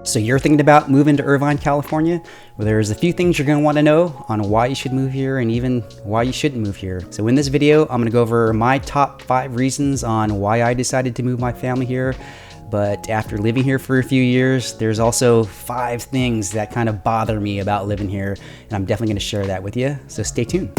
So you're thinking about moving to Irvine, California? Well, there's a few things you're going to want to know on why you should move here and even why you shouldn't move here. So in this video, I'm going to go over my top 5 reasons on why I decided to move my family here. But after living here for a few years, there's also 5 things that kind of bother me about living here, and I'm definitely going to share that with you. So stay tuned.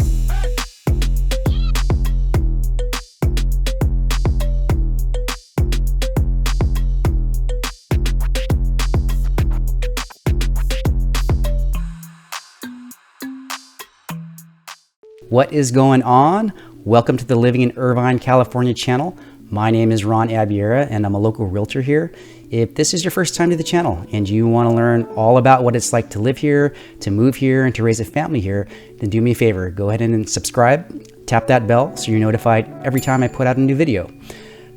What is going on? Welcome to the Living in Irvine, California channel. My name is Ron Abiera and I'm a local realtor here. If this is your first time to the channel and you want to learn all about what it's like to live here, to move here, and to raise a family here, then do me a favor, go ahead and subscribe, tap that bell so you're notified every time I put out a new video.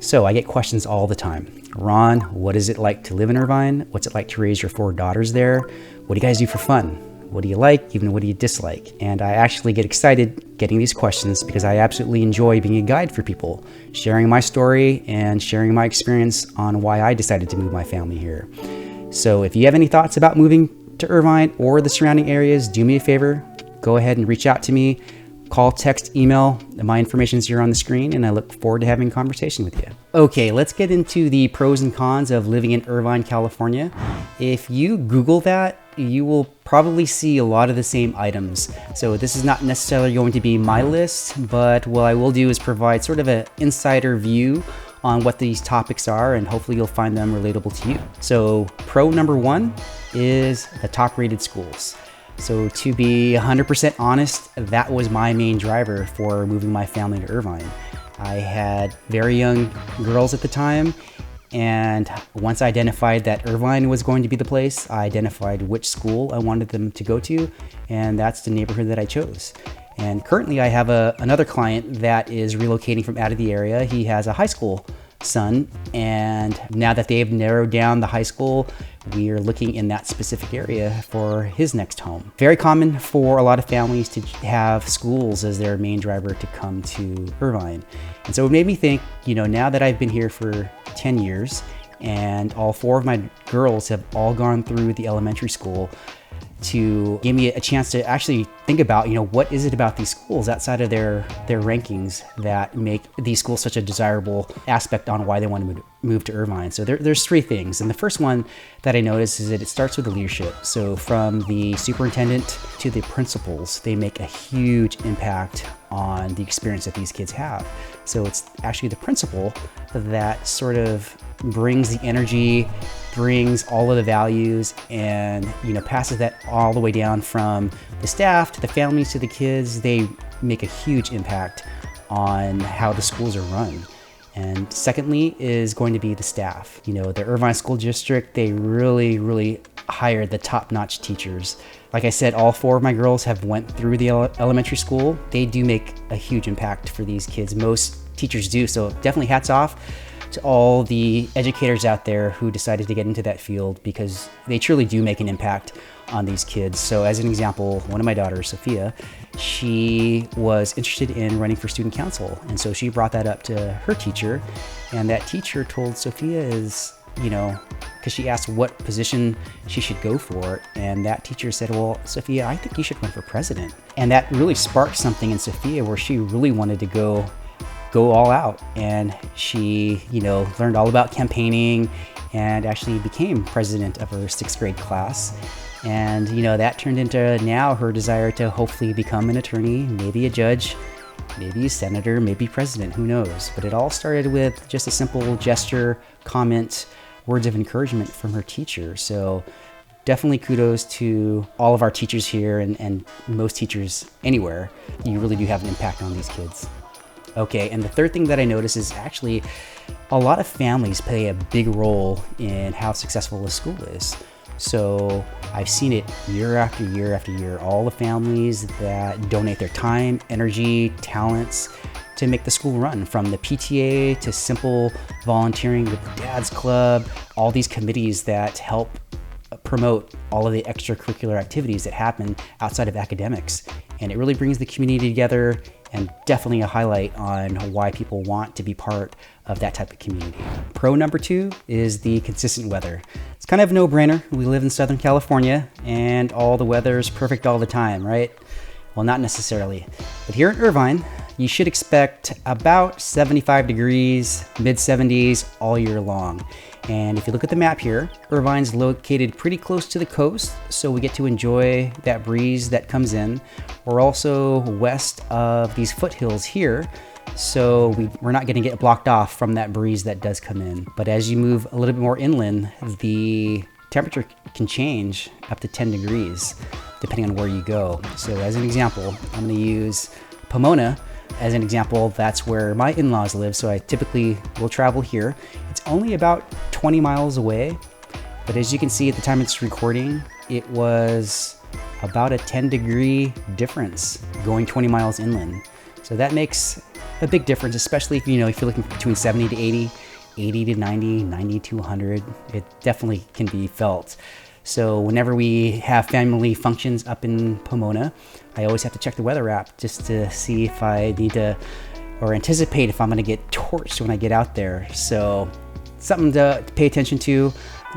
So I get questions all the time. Ron, what is it like to live in Irvine? What's it like to raise your 4 daughters there? What do you guys do for fun? What do you like? Even what do you dislike? And I actually get excited getting these questions because I absolutely enjoy being a guide for people, sharing my story and sharing my experience on why I decided to move my family here. So if you have any thoughts about moving to Irvine or the surrounding areas, do me a favor, go ahead and reach out to me. Call, text, email. My information is here on the screen, and I look forward to having a conversation with you. Okay, let's get into the pros and cons of living in Irvine, California. If you Google that, you will probably see a lot of the same items. So this is not necessarily going to be my list, but what I will do is provide sort of an insider view on what these topics are, and hopefully you'll find them relatable to you. So pro number 1 is the top rated schools. So to be 100% honest, that was my main driver for moving my family to Irvine. I had very young girls at the time, and once I identified that Irvine was going to be the place, I identified which school I wanted them to go to, and that's the neighborhood that I chose. And currently I have another client that is relocating from out of the area. He has a high school son, and now that they've narrowed down the high school, we are looking in that specific area for his next home. Very common for a lot of families to have schools as their main driver to come to Irvine. And so it made me think, you know, now that I've been here for 10 years and all 4 of my girls have all gone through the elementary school, to give me a chance to actually think about, you know, what is it about these schools outside of their rankings that make these schools such a desirable aspect on why they want to move to Irvine. So there's 3 things. And the first one that I noticed is that it starts with the leadership. So from the superintendent to the principals, they make a huge impact on the experience that these kids have. So it's actually the principal that sort of brings the energy, brings all of the values, and, you know, passes that all the way down from the staff to the families to the kids. They make a huge impact on how the schools are run. And secondly is going to be the staff. You know, the Irvine School District, they really hire the top-notch teachers. Like I said, all 4 of my girls have went through the elementary school. They do make a huge impact for these kids. Most teachers do, so definitely hats off to all the educators out there who decided to get into that field, because they truly do make an impact on these kids. So as an example, one of my daughters, Sophia, she was interested in running for student council. And so she brought that up to her teacher, and that teacher told Sophia is, you know, because she asked what position she should go for. And that teacher said, well, Sophia, I think you should run for president. And that really sparked something in Sophia where she really wanted to go all out. And she, you know, learned all about campaigning and actually became president of her 6th grade class. And, you know, that turned into now her desire to hopefully become an attorney, maybe a judge, maybe a senator, maybe president, who knows. But it all started with just a simple gesture, comment, words of encouragement from her teacher. So definitely kudos to all of our teachers here and most teachers anywhere. You really do have an impact on these kids. Okay, and the third thing that I noticed is actually a lot of families play a big role in how successful a school is. So I've seen it year after year after year, all the families that donate their time, energy, talents to make the school run, from the PTA to simple volunteering with the Dad's Club, all these committees that help promote all of the extracurricular activities that happen outside of academics. And it really brings the community together, and definitely a highlight on why people want to be part of that type of community. Pro number 2 is the consistent weather. It's kind of a no-brainer. We live in Southern California and all the weather is perfect all the time, right? Well, not necessarily. But here in Irvine, you should expect about 75 degrees, mid 70s all year long. And if you look at the map here, Irvine's located pretty close to the coast, so we get to enjoy that breeze that comes in. We're also west of these foothills here, so we're not going to get blocked off from that breeze that does come in. But as you move a little bit more inland, the temperature can change up to 10 degrees depending on where you go. So as an example, I'm going to use Pomona as an example. That's where my in-laws live, so I typically will travel here. It's only about 20 miles away, but as you can see at the time it's recording, it was about a 10-degree difference going 20 miles inland. So that makes a big difference, especially if you're looking between 70 to 80, 80 to 90, 90 to 100. It definitely can be felt. So whenever we have family functions up in Pomona, I always have to check the weather app just to see if I need to, or anticipate if I'm going to get torched when I get out there. So something to pay attention to,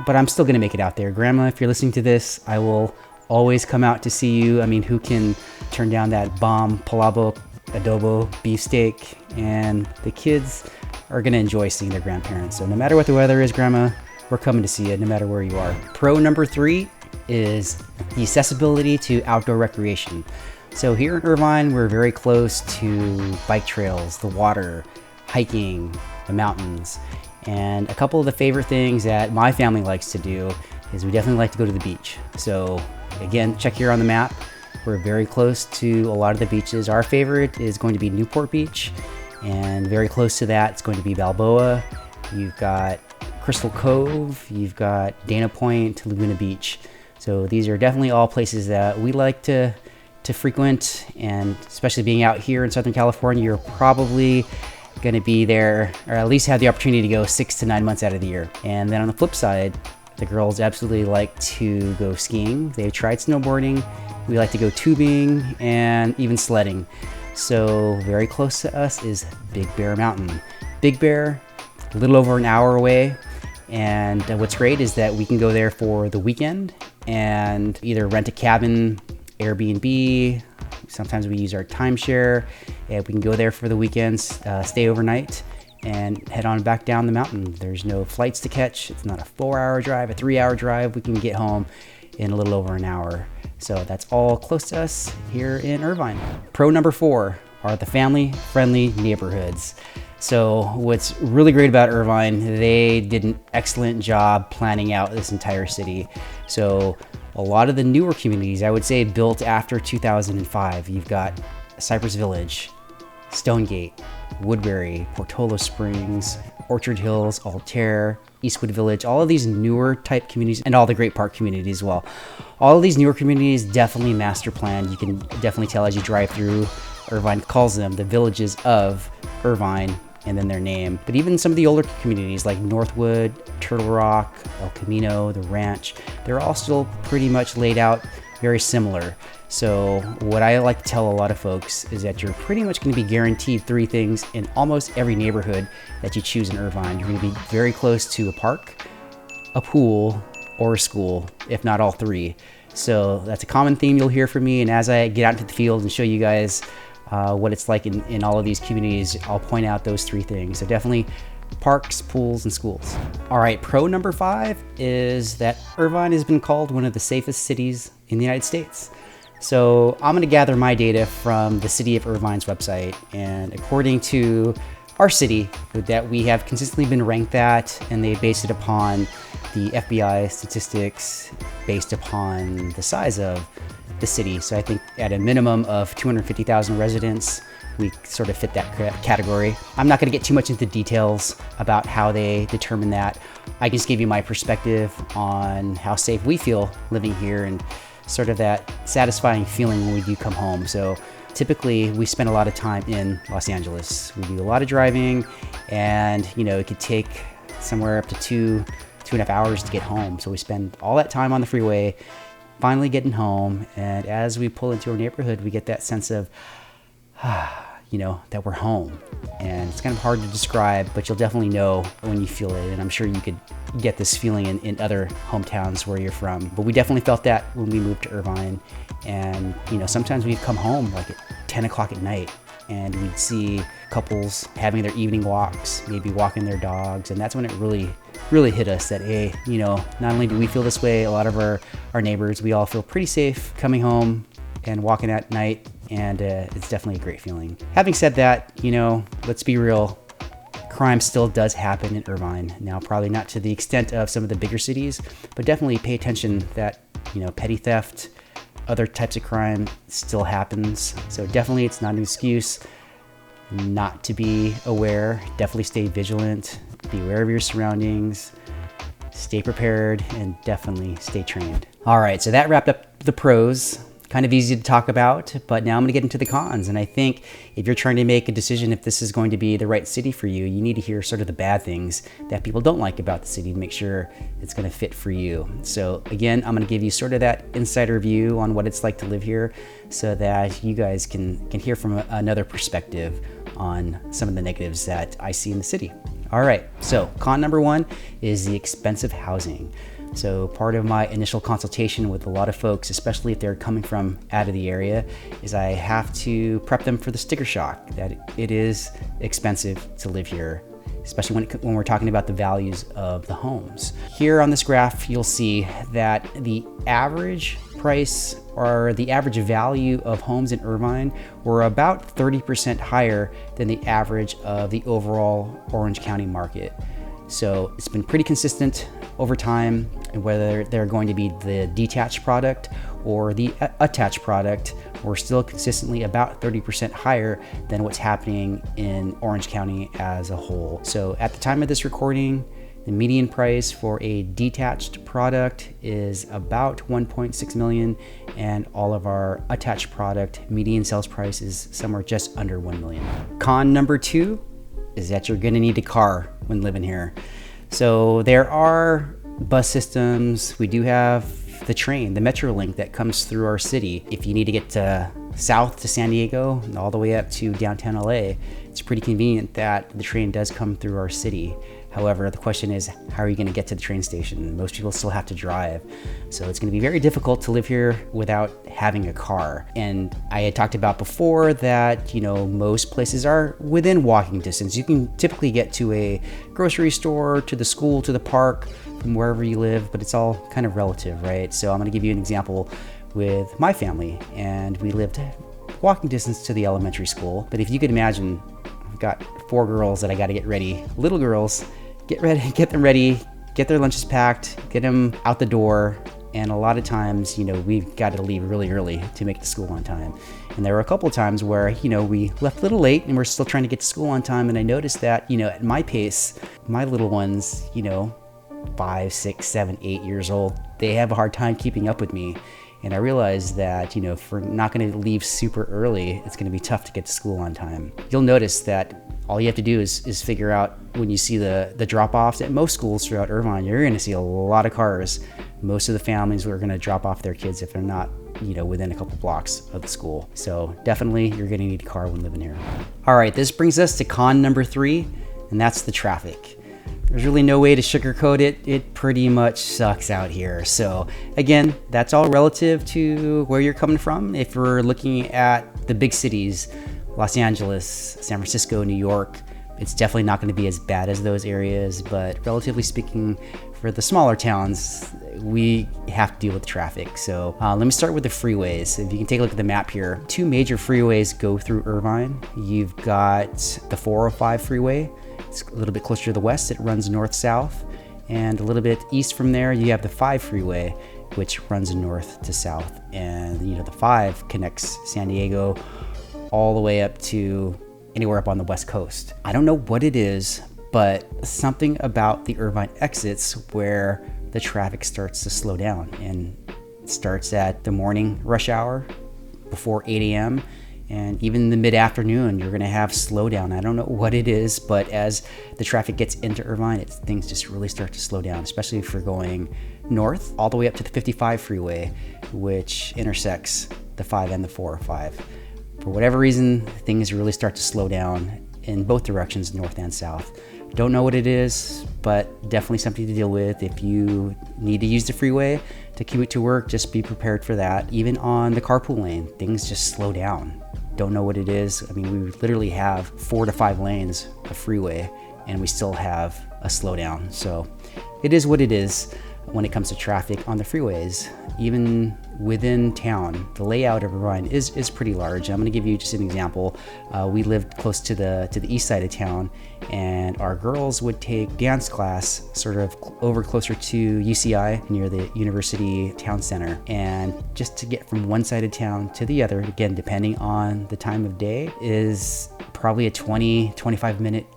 but I'm still going to make it out there. Grandma, if you're listening to this, I will always come out to see you. I mean, who can turn down that bomb palabo adobo beefsteak? And the kids are going to enjoy seeing their grandparents. So no matter what the weather is, Grandma, we're coming to see you no matter where you are. Pro number 3 is the accessibility to outdoor recreation. So here in Irvine, we're very close to bike trails, the water, hiking, the mountains. And a couple of the favorite things that my family likes to do is we definitely like to go to the beach. So again, check here on the map. We're very close to a lot of the beaches. Our favorite is going to be Newport Beach, and very close to that, it's going to be Balboa. You've got Crystal Cove, you've got Dana Point, Laguna Beach. So these are definitely all places that we like to frequent, and especially being out here in Southern California, you're probably going to be there, or at least have the opportunity to go 6 to 9 months out of the year. And then on the flip side, the girls absolutely like to go skiing. They've tried snowboarding. We like to go tubing and even sledding. So very close to us is Big Bear Mountain. Big Bear, a little over an hour away. And what's great is that we can go there for the weekend and either rent a cabin, Airbnb. Sometimes we use our timeshare, and we can go there for the weekends, stay overnight, and head on back down the mountain. There's no flights to catch. It's not a 4-hour drive, a 3-hour drive. We can get home in a little over an hour. So that's all close to us here in Irvine. Pro number 4 are the family-friendly neighborhoods. So what's really great about Irvine, they did an excellent job planning out this entire city. So a lot of the newer communities, I would say built after 2005, you've got Cypress Village, Stonegate, Woodbury, Portola Springs, Orchard Hills, Altair, Eastwood Village, all of these newer type communities, and all the Great Park communities as well. All of these newer communities definitely master planned. You can definitely tell as you drive through. Irvine calls them the villages of Irvine, and then their name. But even some of the older communities like Northwood, Turtle Rock, El Camino, the Ranch, they're all still pretty much laid out very similar. So what I like to tell a lot of folks is that you're pretty much going to be guaranteed 3 things in almost every neighborhood that you choose in Irvine. You're going to be very close to a park, a pool, or a school, if not all 3. So that's a common theme you'll hear from me. And as I get out into the field and show you guys what it's like in all of these communities, I'll point out those 3 things. So definitely parks, pools, and schools. All right, pro number 5 is that Irvine has been called one of the safest cities in the United States. So I'm going to gather my data from the City of Irvine's website, and according to our city that we have consistently been ranked at, and they base it upon the FBI statistics based upon the size of the city. So I think at a minimum of 250,000 residents, we sort of fit that category. I'm not going to get too much into details about how they determine that. I can just give you my perspective on how safe we feel living here and sort of that satisfying feeling when we do come home. So typically we spend a lot of time in Los Angeles. We do a lot of driving, and it could take somewhere up to 2.5 hours to get home. So we spend all that time on the freeway, finally getting home. And as we pull into our neighborhood, we get that sense of, that we're home. And it's kind of hard to describe, but you'll definitely know when you feel it. And I'm sure you could get this feeling in other hometowns where you're from. But we definitely felt that when we moved to Irvine. And, sometimes we'd come home like at 10 o'clock at night and we'd see couples having their evening walks, maybe walking their dogs. And that's when it really hit us that, hey, not only do we feel this way, a lot of our neighbors, we all feel pretty safe coming home and walking at night. And it's definitely a great feeling. Having said that, let's be real, crime still does happen in Irvine. Now, probably not to the extent of some of the bigger cities, but definitely pay attention that, petty theft, other types of crime still happens. So definitely it's not an excuse not to be aware. Definitely stay vigilant, be aware of your surroundings, stay prepared, and definitely stay trained. All right, so that wrapped up the pros. Kind of easy to talk about, but now I'm going to get into the cons. And I think if you're trying to make a decision if this is going to be the right city for you, you need to hear sort of the bad things that people don't like about the city to make sure it's going to fit for you. So again, I'm going to give you sort of that insider view on what it's like to live here so that you guys can hear from another perspective on some of the negatives that I see in the city. All right, so con number one is the expensive housing. So part of my initial consultation with a lot of folks, especially if they're coming from out of the area, is I have to prep them for the sticker shock that it is expensive to live here, especially when we're talking about the values of the homes. Here on this graph, you'll see that the average price or the average value of homes in Irvine were about 30% higher than the average of the overall Orange County market. So it's been pretty consistent over time, and whether they're going to be the detached product or the attached product, we're still consistently about 30% higher than what's happening in Orange County as a whole. So at the time of this recording, the median price for a detached product is about 1.6 million, and all of our attached product median sales price is somewhere just under 1 million. Con number two is that you're gonna need a car when living here. So there are bus systems. We do have the train, the Metrolink that comes through our city. If you need to get south to San Diego and all the way up to downtown LA, it's pretty convenient that the train does come through our city. However, the question is, how are you going to get to the train station? Most people still have to drive. So it's going to be very difficult to live here without having a car. And I had talked about before that, most places are within walking distance. You can typically get to a grocery store, to the school, to the park, from wherever you live, but it's all kind of relative, right? So I'm going to give you an example with my family, and we lived walking distance to the elementary school. But if you could imagine, I've got 4 girls that I got to get ready, little girls, get them ready, get their lunches packed, get them out the door. And a lot of times, we've got to leave really early to make it to school on time. And there were a couple of times where, we left a little late and we're still trying to get to school on time. And I noticed that, at my pace, my little ones, 5, 6, 7, 8 years old, they have a hard time keeping up with me. And I realized that, if we're not going to leave super early, it's going to be tough to get to school on time. You'll notice that all you have to do is figure out when you see the drop-offs at most schools throughout Irvine, you're going to see a lot of cars. Most of the families are going to drop off their kids if they're not, within a couple blocks of the school. So definitely you're going to need a car when living here. All right, this brings us to con number 3, and that's the traffic. There's really no way to sugarcoat it. It pretty much sucks out here. So again, that's all relative to where you're coming from. If we're looking at the big cities, Los Angeles, San Francisco, New York, it's definitely not going to be as bad as those areas. But relatively speaking, for the smaller towns, we have to deal with traffic. So let me start with the freeways. If you can take a look at the map here, 2 major freeways go through Irvine. You've got the 405 freeway. It's a little bit closer to the west. It runs north-south. And a little bit east from there, you have the 5 freeway, which runs north to south. And the 5 connects San Diego all the way up to anywhere up on the west coast. I don't know what it is, but something about the Irvine exits where the traffic starts to slow down, and it starts at the morning rush hour before 8 a.m. and even the mid-afternoon, you're gonna have slowdown. I don't know what it is, but as the traffic gets into Irvine, things just really start to slow down, especially if you're going north all the way up to the 55 freeway, which intersects the 5 and the 405. for whatever reason, things really start to slow down in both directions, north and south. Don't know what it is, but definitely something to deal with. If you need to use the freeway to commute to work, just be prepared for that. Even on the carpool lane, things just slow down. Don't know what it is. I mean, we literally have 4 to 5 lanes of freeway and we still have a slowdown. So it is what it is when it comes to traffic on the freeways. Even within town, the layout of Irvine is pretty large. I'm going to give you just an example. We lived close to the east side of town, and our girls would take dance class sort of over closer to UCI near the University Town Center. And just to get from one side of town to the other, again, depending on the time of day, is probably a 20-25 minute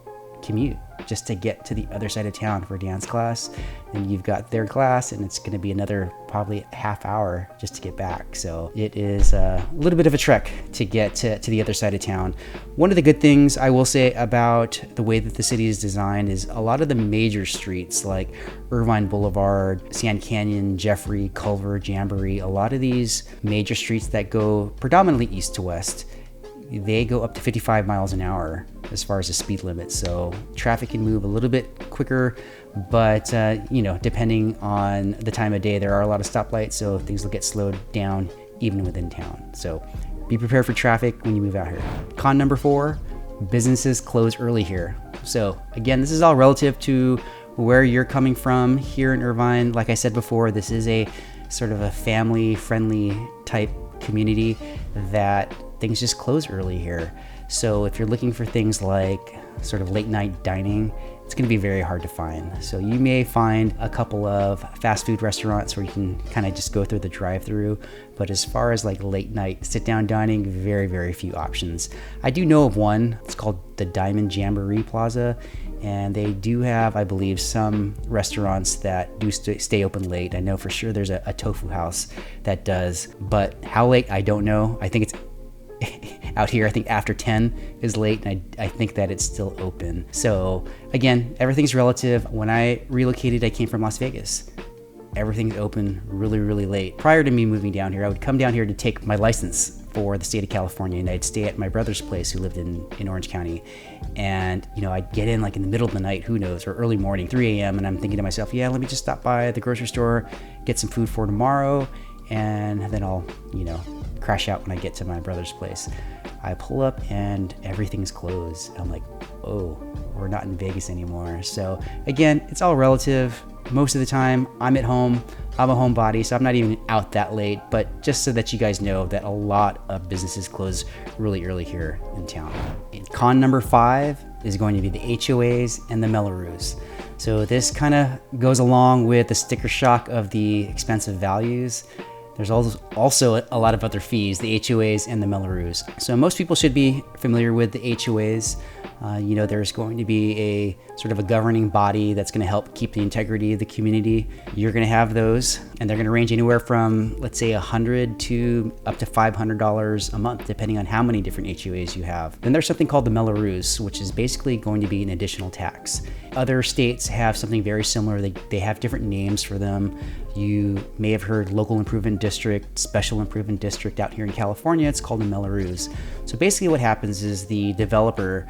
commute just to get to the other side of town for dance class. And you've got their class, and it's going to be another probably half hour just to get back. So it is a little bit of a trek to get to the other side of town. One of the good things I will say about the way that the city is designed is a lot of the major streets like Irvine Boulevard, Sand Canyon, Jeffrey, Culver, Jamboree, a lot of these major streets that go predominantly east to west, they go up to 55 miles an hour as far as the speed limit. So traffic can move a little bit quicker, but depending on the time of day, there are a lot of stoplights, so things will get slowed down even within town. So be prepared for traffic when you move out here. Con number 4, businesses close early here. So again, this is all relative to where you're coming from here in Irvine. Like I said before, this is a sort of a family-friendly type community that things just close early here. So if you're looking for things like sort of late night dining, it's going to be very hard to find. So you may find a couple of fast food restaurants where you can kind of just go through the drive-through, but as far as like late night sit down dining, very, very few options. I do know of one. It's called the Diamond Jamboree Plaza, and they do have, I believe, some restaurants that do stay open late. I know for sure there's a tofu house that does, but how late, I don't know. I think it's out here, I think after 10 is late, and I think that it's still open. So again, everything's relative. When I relocated, I came from Las Vegas. Everything's open really, really late. Prior to me moving down here, I would come down here to take my license for the state of California, and I'd stay at my brother's place who lived in Orange County. And I'd get in like in the middle of the night, who knows, or early morning, 3 a.m. And I'm thinking to myself, yeah, let me just stop by the grocery store, get some food for tomorrow, and then I'll, crash out when I get to my brother's place. I pull up and everything's closed. I'm like, oh, we're not in Vegas anymore. So again, it's all relative. Most of the time I'm at home. I'm a homebody, so I'm not even out that late, but just so that you guys know that a lot of businesses close really early here in town. And con number 5 is going to be the HOAs and the Mellows. So this kind of goes along with the sticker shock of the expensive values. There's also a lot of other fees, the HOAs and the Mellows. So most people should be familiar with the HOAs. There's going to be a sort of a governing body that's going to help keep the integrity of the community. You're going to have those, and they're going to range anywhere from, let's say, $100 to up to $500 a month, depending on how many different HOAs you have. Then there's something called the Mello-Roos, which is basically going to be an additional tax. Other states have something very similar. They have different names for them. You may have heard local improvement district, special improvement district. Out here in California, it's called the Mello-Roos. So basically what happens is the developer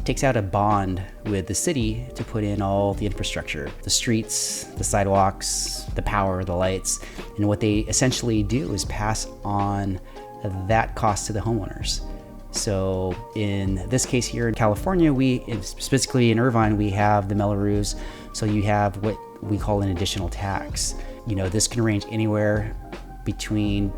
takes out a bond with the city to put in all the infrastructure, the streets, the sidewalks, the power, the lights. And what they essentially do is pass on that cost to the homeowners. So in this case here in California, specifically in Irvine, we have the Mello-Roos. So you have what we call an additional tax. This can range anywhere between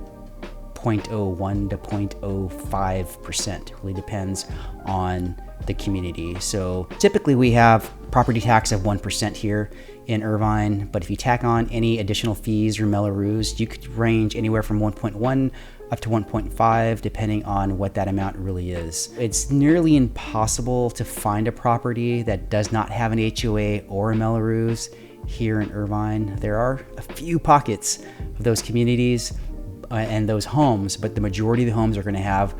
0.01 to 0.05%. It really depends on the community. So typically we have property tax of 1% here in Irvine, but if you tack on any additional fees or Mello-Roos, you could range anywhere from 1.1 up to 1.5, depending on what that amount really is. It's nearly impossible to find a property that does not have an HOA or a Mello-Roos here in Irvine. There are a few pockets of those communities and those homes, but the majority of the homes are going to have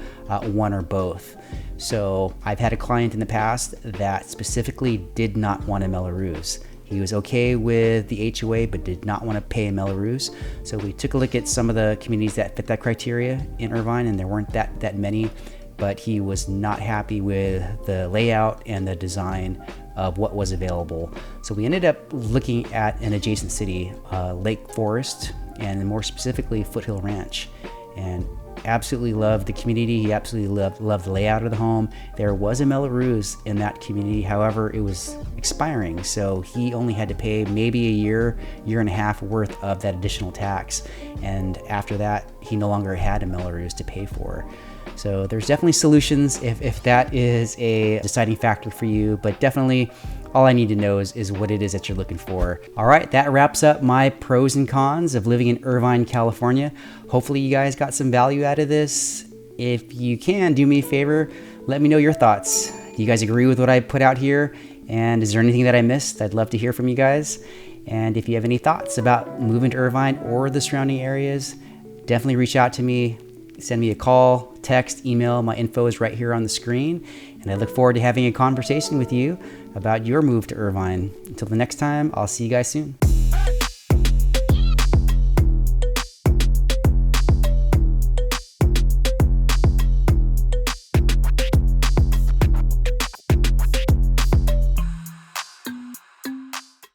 one or both. So I've had a client in the past that specifically did not want a Mello-Roos. He was okay with the HOA, but did not want to pay a Mello-Roos. So we took a look at some of the communities that fit that criteria in Irvine, and there weren't that many. but he was not happy with the layout and the design of what was available. So we ended up looking at an adjacent city, Lake Forest, and more specifically Foothill Ranch, and absolutely loved the community. He absolutely loved the layout of the home. There was a Mello Roos in that community, however it was expiring, so he only had to pay maybe a year and a half worth of that additional tax, and after that he no longer had a Mello Roos to pay for. So there's definitely solutions if that is a deciding factor for you, but definitely all I need to know is what it is that you're looking for. All right, that wraps up my pros and cons of living in Irvine, California. Hopefully you guys got some value out of this. If you can, do me a favor, let me know your thoughts. Do you guys agree with what I put out here? And is there anything that I missed? I'd love to hear from you guys. And if you have any thoughts about moving to Irvine or the surrounding areas, definitely reach out to me. Send me a call, text, email. My info is right here on the screen. And I look forward to having a conversation with you about your move to Irvine. Until the next time, I'll see you guys soon.